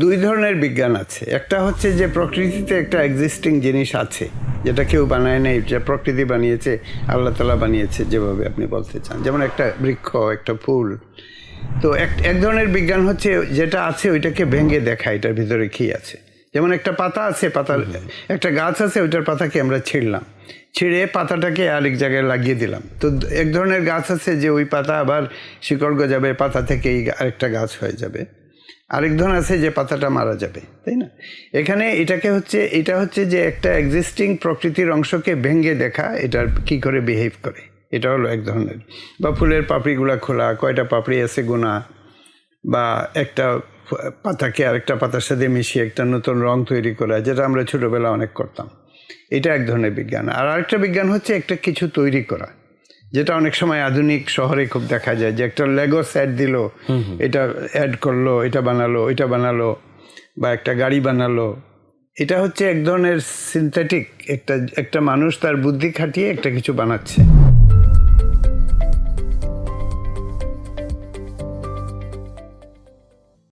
দুই ধরনের বিজ্ঞান আছে। একটা হচ্ছে যে প্রকৃতিতে একটা এক্সিস্টিং জিনিস আছে, যেটা কেউ বানায় নাই, যে প্রকৃতি বানিয়েছে, আল্লাহ তাআলা বানিয়েছে, যেভাবে আপনি বলতে চান, যেমন একটা বৃক্ষ, একটা ফুল। তো এক ধরনের বিজ্ঞান হচ্ছে যেটা আছে ওইটাকে ভেঙে দেখা, এটার ভিতরে কী আছে। যেমন একটা পাতা আছে, পাতার একটা গাছ আছে, ওইটার পাতাকে আমরা ছিঁড়ে পাতাটাকে আরেক জায়গায় লাগিয়ে দিলাম। তো এক ধরনের গাছ আছে যে ওই পাতা আবার শিকড় গজাবে, পাতা থেকেই আরেকটা গাছ হয়ে যাবে। আরেক ধরন আছে যে পাতাটা মারা যাবে, তাই না? এখানে এটা হচ্ছে যে একটা এক্সিস্টিং প্রকৃতির অংশকে ভেঙে দেখা, এটার কি করে বিহেভ করে, এটা হলো এক ধরনের। বা ফুলের পাপড়িগুলা খোলা, কয়টা পাপড়ি আছে গোনা, বা একটা পাতাকে আরেকটা পাতার সাথে মিশিয়ে একটা নতুন রং তৈরি করা, যেটা আমরা ছোটোবেলা অনেক করতাম। এটা এক ধরনের বিজ্ঞান। আর আরেকটা বিজ্ঞান হচ্ছে একটা কিছু তৈরি করা, যেটা অনেক সময় আধুনিক শহরে খুব দেখা যায়, যে একটা লেগো সেট দিল, এটা অ্যাড করলো, এটা বানালো, ওইটা বানালো, বা একটা গাড়ি বানালো। এটা হচ্ছে এক ধরনের সিনথেটিক, একটা মানুষ তার বুদ্ধি খাটিয়ে একটা কিছু বানাচ্ছে।